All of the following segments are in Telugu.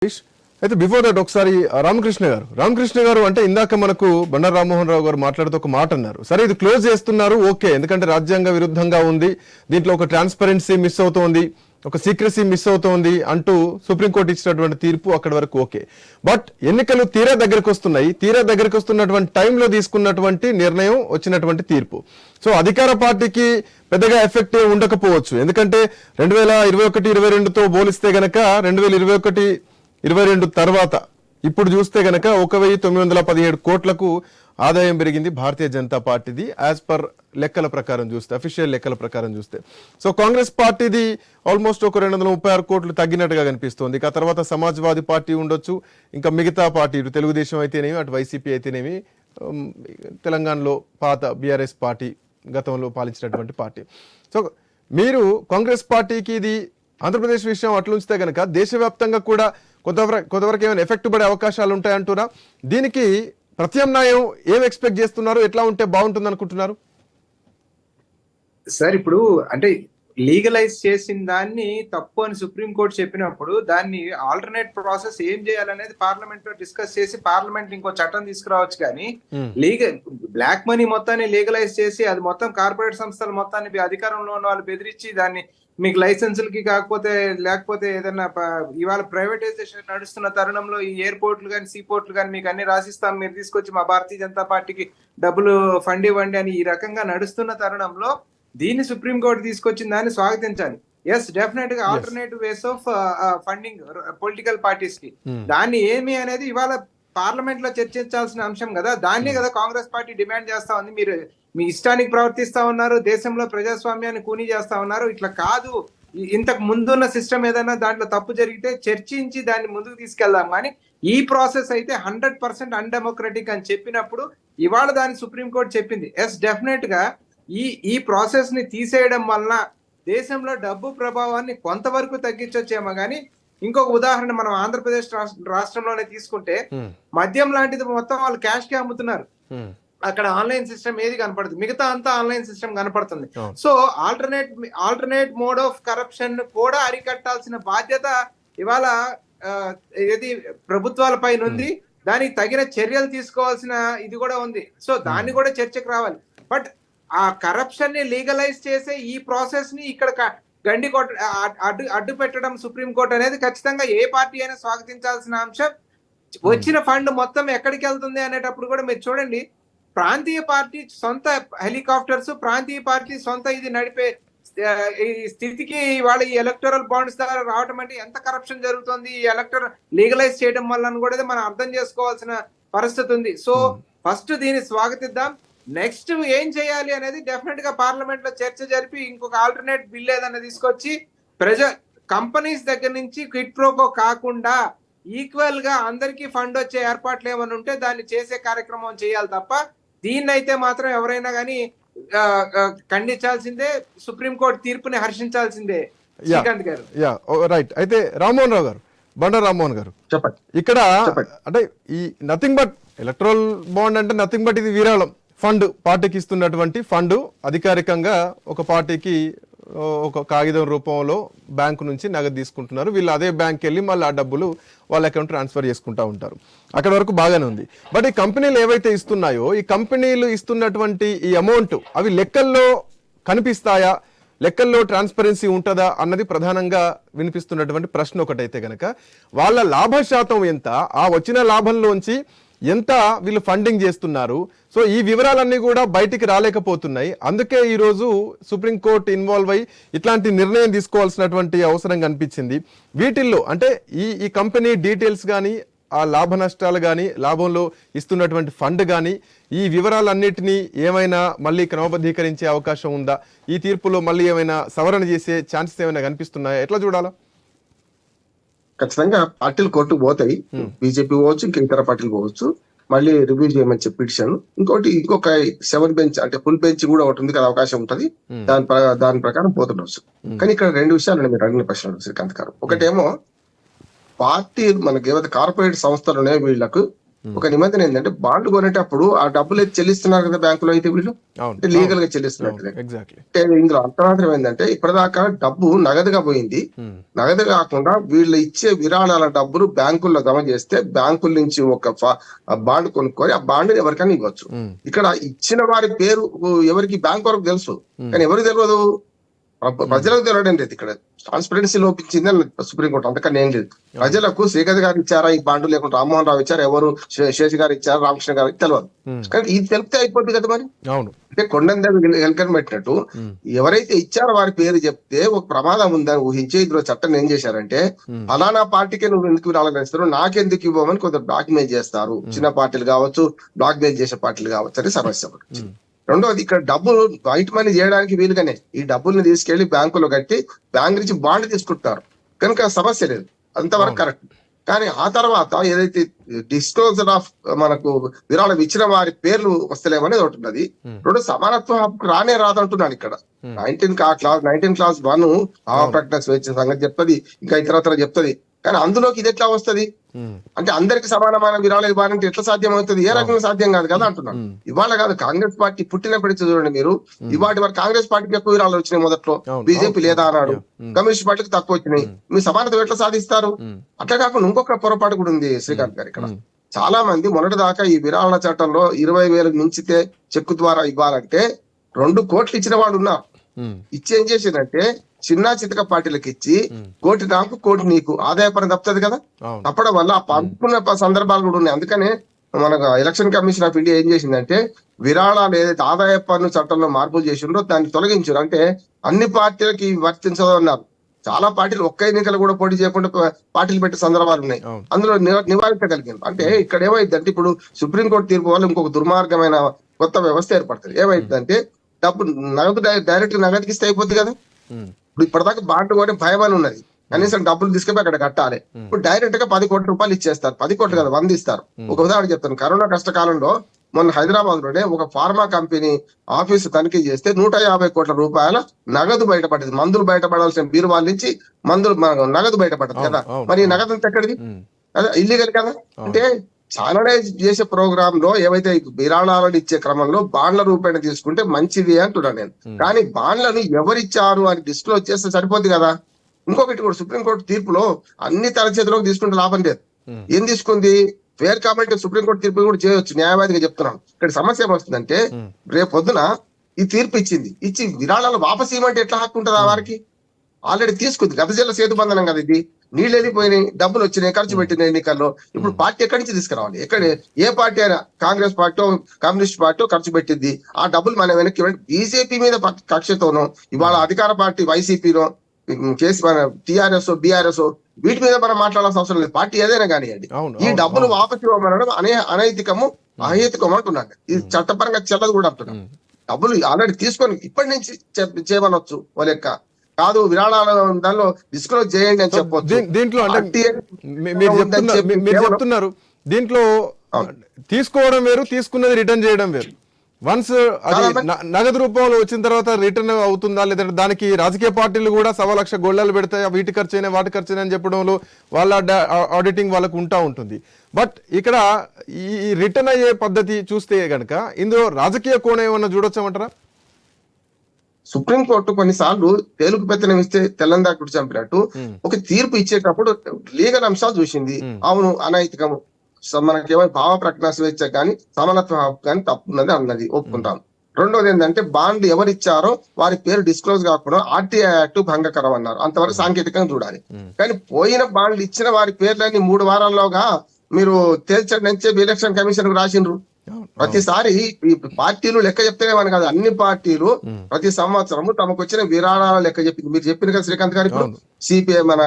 అయితే బిఫోర్ దట్ ఒకసారి రామకృష్ణ గారు అంటే ఇందాక మనకు బండారు రామ్మోహన్ రావు గారు మాట్లాడుతూ ఒక మాట అన్నారు. సరే ఇది క్లోజ్ చేస్తున్నారు, ఓకే, ఎందుకంటే రాజ్యాంగ విరుద్ధంగా ఉంది, దీంట్లో ఒక ట్రాన్స్పరెన్సీ మిస్ అవుతోంది, ఒక సీక్రసీ మిస్ అవుతోంది అంటూ సుప్రీంకోర్టు ఇచ్చినటువంటి తీర్పు అక్కడి వరకు ఓకే. బట్ ఎన్నికలు తీరా దగ్గరికి వస్తున్నటువంటి టైంలో తీసుకున్నటువంటి నిర్ణయం, వచ్చినటువంటి తీర్పు, సో అధికార పార్టీకి పెద్దగా ఎఫెక్ట్ ఉండకపోవచ్చు. ఎందుకంటే 2021-22తో పోలిస్తే గనక 2021-22 తర్వాత ఇప్పుడు చూస్తే గనక 1917 కోట్లకు ఆదాయం పెరిగింది భారతీయ జనతా పార్టీది, యాజ్ పర్ లెక్కల ప్రకారం చూస్తే, అఫీషియల్ లెక్కల ప్రకారం చూస్తే. సో కాంగ్రెస్ పార్టీది ఆల్మోస్ట్ ఒక 236 కోట్లు తగ్గినట్టుగా కనిపిస్తోంది. ఇక తర్వాత సమాజ్వాదీ పార్టీ ఉండొచ్చు, ఇంకా మిగతా పార్టీ ఇటు తెలుగుదేశం అయితేనేమి, అటు వైసీపీ అయితేనేమి, తెలంగాణలో పాత బీఆర్ఎస్ పార్టీ గతంలో పాలించినటువంటి పార్టీ. సో మీరు కాంగ్రెస్ పార్టీకి ఇది ఆంధ్రప్రదేశ్ విషయం అట్లుంచితే కనుక దేశవ్యాప్తంగా కూడా కొంతవరకు ఏమైనా ఎఫెక్ట్ పడే అవకాశాలు ఉంటాయంటున్నా. దీనికి ప్రత్యామ్నాయం ఏం ఎక్స్పెక్ట్ చేస్తున్నారు, ఎట్లా ఉంటే బాగుంటుంది అనుకుంటున్నారు? సార్ ఇప్పుడు అంటే లీగలైజ్ చేసిన దాన్ని తప్పు అని సుప్రీంకోర్టు చెప్పినప్పుడు దాన్ని ఆల్టర్నేట్ ప్రాసెస్ ఏం చేయాలనేది పార్లమెంట్ లో డిస్కస్ చేసి పార్లమెంట్ ఇంకో చట్టం తీసుకురావచ్చు. కానీ బ్లాక్ మనీ మొత్తాన్ని లీగలైజ్ చేసి అది మొత్తం కార్పొరేట్ సంస్థలు మొత్తాన్ని అధికారంలో ఉన్న వాళ్ళు బెదిరించి దాన్ని మీకు లైసెన్సులకి లేకపోతే ఏదైనా ఇవాళ ప్రైవేటైజేషన్ నడుస్తున్న తరుణంలో ఈ ఎయిర్పోర్ట్లు కానీ సీపోర్ట్లు కానీ మీకు అన్ని రాసిస్తాం, మీరు తీసుకొచ్చి మా భారతీయ జనతా పార్టీకి డబ్బులు ఫండ్ ఇవ్వండి అని ఈ రకంగా నడుస్తున్న తరుణంలో దీన్ని సుప్రీంకోర్టు తీసుకొచ్చిన దాన్ని స్వాగతించాలి. ఎస్, డెఫినెట్ గా alternative ways of funding political parties కి దాన్ని ఏమి అనేది ఇవాళ పార్లమెంట్ లో చర్చించాల్సిన అంశం కదా. దాన్ని కదా కాంగ్రెస్ పార్టీ డిమాండ్ చేస్తా ఉంది. మీరు మీ ఇష్టానికి ప్రవర్తిస్తా ఉన్నారు, దేశంలో ప్రజాస్వామ్యాన్ని కూనీ చేస్తా ఉన్నారు, ఇట్లా కాదు, ఇంతకు ముందున్న సిస్టమ్ ఏదైనా దాంట్లో తప్పు జరిగితే చర్చించి దాన్ని ముందుకు తీసుకెళ్దాం. కానీ ఈ ప్రాసెస్ అయితే 100% అన్డెమోక్రటిక్ అని చెప్పినప్పుడు ఇవాళ దాన్ని సుప్రీంకోర్టు చెప్పింది. ఎస్, డెఫినెట్ గా ఈ ప్రాసెస్ ని తీసేయడం వలన దేశంలో డబ్బు ప్రభావాన్ని కొంతవరకు తగ్గించొచ్చేమో. కానీ ఇంకొక ఉదాహరణ మనం ఆంధ్రప్రదేశ్ రాష్ట్రంలోనే తీసుకుంటే మద్యం లాంటిది మొత్తం వాళ్ళు క్యాష్ కి అమ్ముతున్నారు. అక్కడ ఆన్లైన్ సిస్టమ్ ఏది కనపడుతుంది, మిగతా అంతా ఆన్లైన్ సిస్టమ్ కనపడుతుంది. So alternate mode of corruption కూడా అరికట్టాల్సిన బాధ్యత ఇవాళ ఏది ప్రభుత్వాల పైన ఉంది. దానికి తగిన చర్యలు తీసుకోవాల్సిన ఇది కూడా ఉంది. సో దాన్ని కూడా చర్చకు రావాలి. బట్ ఆ కరప్షన్ ని లీగలైజ్ చేసే ఈ ప్రాసెస్ ని ఇక్కడ అడ్డు పెట్టడం సుప్రీంకోర్టు అనేది ఖచ్చితంగా ఏ పార్టీ అయినా స్వాగతించాల్సిన అంశం. వచ్చిన ఫండ్ మొత్తం ఎక్కడికి వెళ్తుంది అనేటప్పుడు కూడా మీరు చూడండి, ప్రాంతీయ పార్టీ సొంత హెలికాప్టర్స్, ప్రాంతీయ పార్టీ సొంత ఇది నడిపే ఈ స్థితికి వాళ్ళ ఈ ఎలక్టోరల్ బాండ్స్ ద్వారా రావడం అంటే ఎంత కరప్షన్ జరుగుతుంది ఈ ఎలక్టర్ లీగలైజ్ చేయడం వల్ల కూడా మనం అర్థం చేసుకోవాల్సిన పరిస్థితి ఉంది. సో ఫస్ట్ దీన్ని స్వాగతిద్దాం. నెక్స్ట్ ఏం చేయాలి అనేది డెఫినెట్ గా పార్లమెంట్ లో చర్చ జరిపి ఇంకొక ఆల్టర్నేట్ బిల్ ఏదైనా తీసుకొచ్చి కంపెనీస్ దగ్గర నుంచి క్విట్ ప్రోకో కాకుండా ఈక్వల్ గా అందరికీ ఫండ్ వచ్చే ఏర్పాట్లు ఏమైనా ఉంటే దాన్ని చేసే కార్యక్రమం చేయాలి తప్ప దీన్ని అయితే మాత్రం ఎవరైనా కానీ ఖండించాల్సిందే, సుప్రీంకోర్టు తీర్పుని హర్షించాల్సిందే. శ్రీకాంత్ గారు, రైట్. అయితే రామ్మోహన్ రావు గారు, బండారు రామ్మోహన్ గారు, చెప్పండి. ఇక్కడ అంటే ఈ నథింగ్ బట్ ఎలక్ట్రల్ బాండ్ అంటే నథింగ్ బట్ ఇది విరాళం ఫండ్, పార్టీకి ఇస్తున్నటువంటి ఫండ్. అధికారికంగా ఒక పార్టీకి ఒక కాగితం రూపంలో బ్యాంకు నుంచి నగదు తీసుకుంటున్నారు, వీళ్ళు అదే బ్యాంక్ వెళ్ళి మళ్ళీ ఆ డబ్బులు వాళ్ళ అకౌంట్ ట్రాన్స్ఫర్ చేసుకుంటూ ఉంటారు. అక్కడ వరకు బాగానే ఉంది. బట్ ఈ కంపెనీలు ఏవైతే ఇస్తున్నాయో, ఈ కంపెనీలు ఇస్తున్నటువంటి ఈ అమౌంట్ అవి లెక్కల్లో కనిపిస్తాయా, లెక్కల్లో ట్రాన్స్పరెన్సీ ఉంటుందా అన్నది ప్రధానంగా వినిపిస్తున్నటువంటి ప్రశ్న. ఒకటైతే గనక వాళ్ళ లాభ శాతం ఎంత, ఆ వచ్చిన లాభంలోంచి ఎంత వీళ్ళు ఫండింగ్ చేస్తున్నారు, సో ఈ వివరాలన్నీ కూడా బయటికి రాలేకపోతున్నాయి. అందుకే ఈరోజు సుప్రీంకోర్టు ఇన్వాల్వ్ అయ్యి ఇట్లాంటి నిర్ణయం తీసుకోవాల్సినటువంటి అవసరం కనిపించింది. వీటిల్లో అంటే ఈ కంపెనీ డీటెయిల్స్ కానీ, ఆ లాభ నష్టాలు కానీ, లాభంలో ఇస్తున్నటువంటి ఫండ్ కానీ, ఈ వివరాలన్నిటినీ ఏమైనా మళ్ళీ క్రమబద్ధీకరించే అవకాశం ఉందా, ఈ తీర్పులో మళ్ళీ ఏమైనా సవరణ చేసే ఛాన్సెస్ ఏమైనా కనిపిస్తున్నాయా, ఎట్లా చూడాలా? ఖచ్చితంగా పార్టీలు కోర్టుకు పోతాయి, బీజేపీ పోవచ్చు, ఇంకా ఇతర పార్టీలు పోవచ్చు, మళ్ళీ రివ్యూ చేయమని చెప్పి పిటిషన్. ఇంకొక 7 బెంచ్ అంటే ఫుల్ బెంచ్ కూడా ఒకటి ఉంది కదా, అవకాశం ఉంటుంది, దాని ప్రకారం పోతుండవచ్చు. కానీ ఇక్కడ 2 విషయాలు మీరు అడిగిన ప్రశ్నలు శ్రీకాంత్ గారు. ఒకటేమో పార్టీ మనకి ఏవైతే కార్పొరేట్ సంస్థలు ఉన్నాయో వీళ్లకు ఒక నిబంధన ఏంటంటే బాండ్లు కొనేటప్పుడు ఆ డబ్బులు అయితే చెల్లిస్తున్నారు కదా బ్యాంకులో అయితే వీళ్ళు అంటే లీగల్ గా చెల్లిస్తున్నట్టు. ఎగ్జాక్ట్లీ. అంటే ఇందులో అంతరాత్రం ఏంటంటే ఇప్పటిదాకా డబ్బు నగదుగా పోయింది. నగదు కాకుండా వీళ్ళు ఇచ్చే విరాళాల డబ్బులు బ్యాంకుల్లో జమ చేస్తే బ్యాంకుల నుంచి ఒక బాండ్ కొనుక్కొని ఆ బాండ్ ఎవరికైనా ఇవ్వచ్చు. ఇక్కడ ఇచ్చిన వారి పేరు ఎవరికి బ్యాంక్ వరకు తెలుసు కానీ ఎవరికి తెలియదు, ప్రజలకు తెలియడం లేదు. ఇక్కడ ట్రాన్స్పరెన్సీ లోపించింది సుప్రీంకోర్టు, అంతకన్నా ఏం లేదు. ప్రజలకు శ్రీకాంత్ గారు ఇచ్చారా ఈ బాండు, లేకుంటే రామ్మోహన్ రావు ఇచ్చారు, ఎవరు శేష్ గారు ఇచ్చారు, రామకృష్ణ గారు తెలియదు. కానీ ఇది తెలిపితే అయిపోద్ది కదా మరి. అంటే కొండంద ఎలకని పెట్టినట్టు ఎవరైతే ఇచ్చారో వారి పేరు చెప్తే ఒక ప్రమాదం ఉందని ఊహించి ఇందులో చట్టం ఏం చేశారంటే ఫలానా పార్టీకే నువ్వు ఎందుకు విరాళిస్తారు, నాకెందుకు ఇవ్వమని కొంత బ్లాక్మెయిల్ చేస్తారు. చిన్న పార్టీలు కావచ్చు, బ్లాక్మెయిల్ చేసే పార్టీలు కావచ్చు అని సమస్య ఒకటి. రెండోది ఇక్కడ డబ్బులు వైట్ మనీ చేయడానికి వీలుగానే ఈ డబ్బుల్ని తీసుకెళ్లి బ్యాంకులో కట్టి బ్యాంక్ నుంచి బాండ్ తీసుకుంటారు కనుక సమస్య లేదు, అంతవరకు కరెక్ట్. కానీ ఆ తర్వాత ఏదైతే డిస్క్లోజర్ ఆఫ్ మనకు విరాళం ఇచ్చిన వారి పేర్లు వస్తలేమనేది ఒకటి ఉన్నది. రెండు సమానత్వ హక్కు రానే రాదంటున్నాను ఇక్కడ. 19 క్లాస్ 1 భావ ప్రకటన స్వేచ్ఛ సంగతి చెప్తుంది, ఇంకా ఇతరత్ర చెప్తుంది. కానీ అందులోకి ఇది ఎట్లా వస్తుంది అంటే అందరికి సమానమైన విరాళాలు ఇవ్వాలంటే ఎట్లా సాధ్యం అవుతుంది? ఏ రకంగా సాధ్యం కాదు కదా అంటున్నాను. ఇవాళ కాదు, కాంగ్రెస్ పార్టీ పుట్టినప్పటి చూడండి మీరు, ఇవాటి వరకు కాంగ్రెస్ పార్టీకి ఎక్కువ విరాళాలు వచ్చినాయి, మొదట్లో బీజేపీ లేదా అన్నాడు, కమ్యూనిస్ట్ పార్టీకి తక్కువ వచ్చినాయి. మీ సమానత ఎట్లా సాధిస్తారు? అట్లా కాకుండా ఇంకొక పొరపాటు కూడా ఉంది శ్రీకాంత్ గారు. ఇక్కడ చాలా మంది మొన్నటిదాకా ఈ విరాళ చట్టంలో 20,000 మించితే చెక్కు ద్వారా ఇవ్వాలంటే 2 కోట్లు ఇచ్చిన వాడు ఉన్నారు. ఇచ్చి ఏం చేసిందంటే చిన్న చితక పార్టీలకు ఇచ్చి కోటి నాకు కోటి నీకు ఆదాయపరం తప్పుతుంది కదా. తప్పడం వల్ల ఆ పంపుకున్న సందర్భాలు కూడా ఉన్నాయి. అందుకనే మన ఎలక్షన్ కమిషన్ ఆఫ్ ఇండియా ఏం చేసిందంటే విరాళాలు ఏదైతే ఆదాయ పన్ను చట్టంలో మార్పులు చేసిండ్రో దాన్ని తొలగించారు. అంటే అన్ని పార్టీలకి వర్తించదు అన్నారు. చాలా పార్టీలు ఒక్క ఎన్నికలు కూడా పోటీ చేయకుండా పార్టీలు పెట్టే సందర్భాలు ఉన్నాయి. అందులో నివారించగలిగారు. అంటే ఇక్కడ ఏమైందంటే ఇప్పుడు సుప్రీంకోర్టు తీర్పు వల్ల ఇంకొక దుర్మార్గమైన కొత్త వ్యవస్థ ఏర్పడుతుంది. ఏమైందంటే డబ్బు నగదు డైరెక్ట్ నగదుకి ఇస్తే అయిపోద్ది కదా. ఇప్పుడు ఇప్పటిదాకా బాండ్ కూడా భయం అని ఉన్నది, కనీసం డబ్బులు తీసుకెళ్ళి అక్కడ కట్టాలి. ఇప్పుడు డైరెక్ట్ గా 10 కోట్ల రూపాయలు ఇచ్చేస్తారు. 10 కోట్లు కదా, 100 ఇస్తారు. ఒక ఉదాహరణ చెప్తాను. కరోనా కష్టకాలంలో మొన్న హైదరాబాద్ లోనే ఒక ఫార్మా కంపెనీ ఆఫీసు తనిఖీ చేస్తే 150 కోట్ల రూపాయల నగదు బయటపడింది. మందులు బయటపడాల్సిన బీరువాల నుంచి మందులు నగదు బయటపడదు కదా. మరి నగదు అంతా ఎక్కడిది? అదే ఇల్లీగల్ కదా. అంటే ఛానలైజ్ చేసే ప్రోగ్రామ్ లో ఏవైతే విరాళాలను ఇచ్చే క్రమంలో బాండ్ల రూపాయన తీసుకుంటే మంచిది అంటున్నాను నేను. కానీ బాండ్లను ఎవరిచ్చారు అని డిస్క్లోజ్ చేస్తే సరిపోద్ది కదా. ఇంకొకటి కూడా సుప్రీంకోర్టు తీర్పులో అన్ని తన చేతిలోకి తీసుకుంటే లాభం లేదు. ఏం తీసుకుంది? ఫేర్ కాబట్టి సుప్రీంకోర్టు తీర్పు కూడా చేయొచ్చు, న్యాయవాదిగా చెప్తున్నాను. ఇక్కడ సమస్య ఏమొస్తుందంటే రేపు పొద్దున ఈ తీర్పు ఇచ్చి విరాళాలు వాపసు ఇవ్వమంటే ఎట్లా హక్కు ఉంటుందా వారికి? ఆల్రెడీ తీసుకుంది. గత జిల్లా సేతు బంధనం కదా ఇది. నీళ్ళు వెళ్ళిపోయినాయి, డబ్బులు వచ్చినాయి, ఖర్చు పెట్టిన ఎన్నికల్లో. ఇప్పుడు పార్టీ ఎక్కడి నుంచి తీసుకురావాలి? ఏ పార్టీ అయినా కాంగ్రెస్ పార్టీ కమ్యూనిస్ట్ పార్టీ ఖర్చు పెట్టింది, ఆ డబ్బులు మనం వెనక్కి బీజేపీ మీద కక్షతోనో ఇవాళ అధికార పార్టీ వైసీపీనో కేసు మన టీఆర్ఎస్ బీఆర్ఎస్ వీటి మీద మనం మాట్లాడాల్సిన అవసరం లేదు. పార్టీ ఏదైనా కానివ్వండి, ఈ డబ్బులు వాపసు ఇవ్వమనడం అనైతికము అహేతుకము అంటున్నాను. ఇది చట్టపరంగా చెల్లదు కూడా అంటున్నాను. డబ్బులు ఆల్రెడీ తీసుకొని ఇప్పటి నుంచి చేయమనొచ్చు వాళ్ళ యొక్క కాదు విరాళాల దానిలో డిస్క్లోజ్ చేయండి అని చెప్పొచ్చు. దీంట్లో అంటే మీరు చెప్తున్నారు దీంట్లో తీసుకోవడం వేరు, తీసుకున్నది రిటర్న్ చేయడం వేరు. వన్స్ అది నగదు రూపంలో వచ్చిన తర్వాత రిటర్న్ అవుతుందా లేదంటే దానికి రాజకీయ పార్టీలు కూడా 1,00,000 గొళ్ళలు పెడతాయి, వీటి ఖర్చైనా వాటి ఖర్చైనా అని చెప్పడంలో వాళ్ళ ఆడిటింగ్ వాళ్ళకు ఉంటుంది. బట్ ఇక్కడ ఈ రిటర్న్ అయ్యే పద్ధతి చూస్తే గనక ఇందులో రాజకీయ కోణం ఏమన్నా చూడొచ్చామంటారా? సుప్రీంకోర్టు కొన్నిసార్లు తేలుకు పెత్తనం ఇస్తే తెల్లందా కుడి చంపినట్టు ఒక తీర్పు ఇచ్చేటప్పుడు లీగల్ అంశాలు చూసింది. అవును అనైతికము, మనకేమో భావ ప్రకటన స్వేచ్ఛ కానీ సమానత్వ హక్కు కానీ తప్పున్నది అన్నది ఒప్పుకుంటాం. రెండోది ఏంటంటే బాండ్ ఎవరిచ్చారో వారి పేరు డిస్క్లోజ్ కాకుండా ఆర్టీఐ యాక్ట్ భంగకరం అన్నారు. అంతవరకు సాంకేతికంగా చూడాలి. కానీ పోయిన బాండ్లు ఇచ్చిన వారి పేర్లని 3 వారాల్లోగా మీరు తేల్చండి ఎలక్షన్ కమిషన్ కు రాసిండ్రు. ప్రతిసారి ఈ పార్టీలు లెక్క చెప్తేనే మన కాదు, అన్ని పార్టీలు ప్రతి సంవత్సరము తమకు వచ్చిన విరాళాల లెక్క చెప్పింది. మీరు చెప్పిన కదా శ్రీకాంత్ గారు, ఇప్పుడు సిపిఐ మన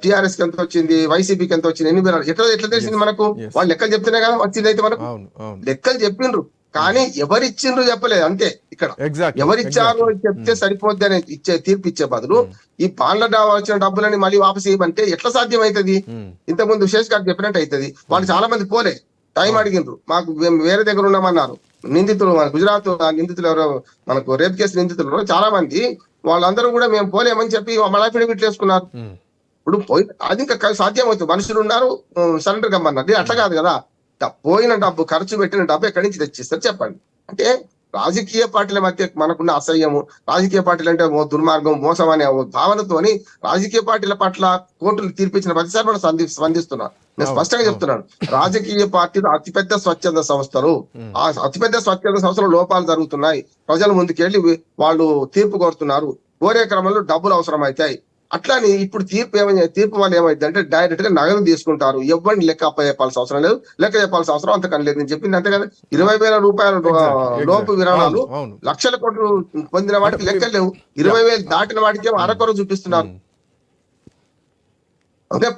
టిఆర్ఎస్ కి ఎంత వచ్చింది, వైసీపీకి ఎంత వచ్చింది, ఎన్ని విరాళాలు ఎట్లా తెలిసింది మనకు? వాళ్ళు లెక్కలు చెప్తేనే కదా వచ్చింది. అయితే మనకు లెక్కలు చెప్పిండ్రు కానీ ఎవరిచ్చిండ్రు చెప్పలేదు. అంతే. ఇక్కడ ఎవరిచ్చారో చెప్తే సరిపోద్ది అని తీర్పు ఇచ్చే బదులు ఈ బాండ్ల వచ్చిన డబ్బులని మళ్ళీ వాపసు ఇవ్వమంటే ఎట్లా సాధ్యం అవుతుంది? ఇంతకుముందు శేష్ గారు చెప్పినట్టు అవుతుంది. వాళ్ళు చాలా మంది పోలే, టైం అడిగిండ్రు, మాకు వేరే దగ్గర ఉన్నామన్నారు. నిందితులు మన గుజరాత్ నిందితులు ఎవరో మనకు రేప్ కేసు నిందితులు చాలా మంది, వాళ్ళందరూ కూడా మేము పోలేమని చెప్పి మళ్ళీ అఫిడవిట్లు వేసుకున్నారు. ఇప్పుడు పోయి అది ఇంకా సాధ్యం అవుతుంది. మనుషులు ఉన్నారు, సరెండర్ కమ్మన్నారు. అట్లా కాదు కదా. పోయిన డబ్బు, ఖర్చు పెట్టిన డబ్బు ఎక్కడి నుంచి తెచ్చిస్తారు చెప్పండి. అంటే రాజకీయ పార్టీల మధ్య మనకున్న అసహ్యము, రాజకీయ పార్టీలు అంటే దుర్మార్గం, మోసం అనే భావనతోని రాజకీయ పార్టీల పట్ల కోర్టులు తీర్పిచ్చిన ప్రతిసారి మనం స్పందిస్తున్నాం. నేను స్పష్టంగా చెప్తున్నాను, రాజకీయ పార్టీలు అతిపెద్ద స్వచ్ఛంద సంస్థలు. ఆ అతిపెద్ద స్వచ్ఛంద సంస్థలు లోపాలు జరుగుతున్నాయి, ప్రజల ముందుకెళ్ళి వాళ్ళు తీర్పు కోరుతున్నారు, కోరే క్రమంలో డబ్బులు అవసరం అవుతాయి. అట్లాని ఇప్పుడు తీర్పు వల్ల ఏమైంది అంటే డైరెక్ట్ గా నగదు తీసుకుంటారు, ఎవరిని లెక్క చెప్పాల్సిన అవసరం లేదు, లెక్క చెప్పాల్సిన అవసరం అంతకని లేదు. నేను చెప్పింది అంతే కదా, 20,000 రూపాయల లోపు విరాళాలు లక్షల కోట్లు పొందిన వాటికి లెక్కలు లేవు, 20,000 దాటిన వాటికి అరకొర చూపిస్తున్నారు. అంటే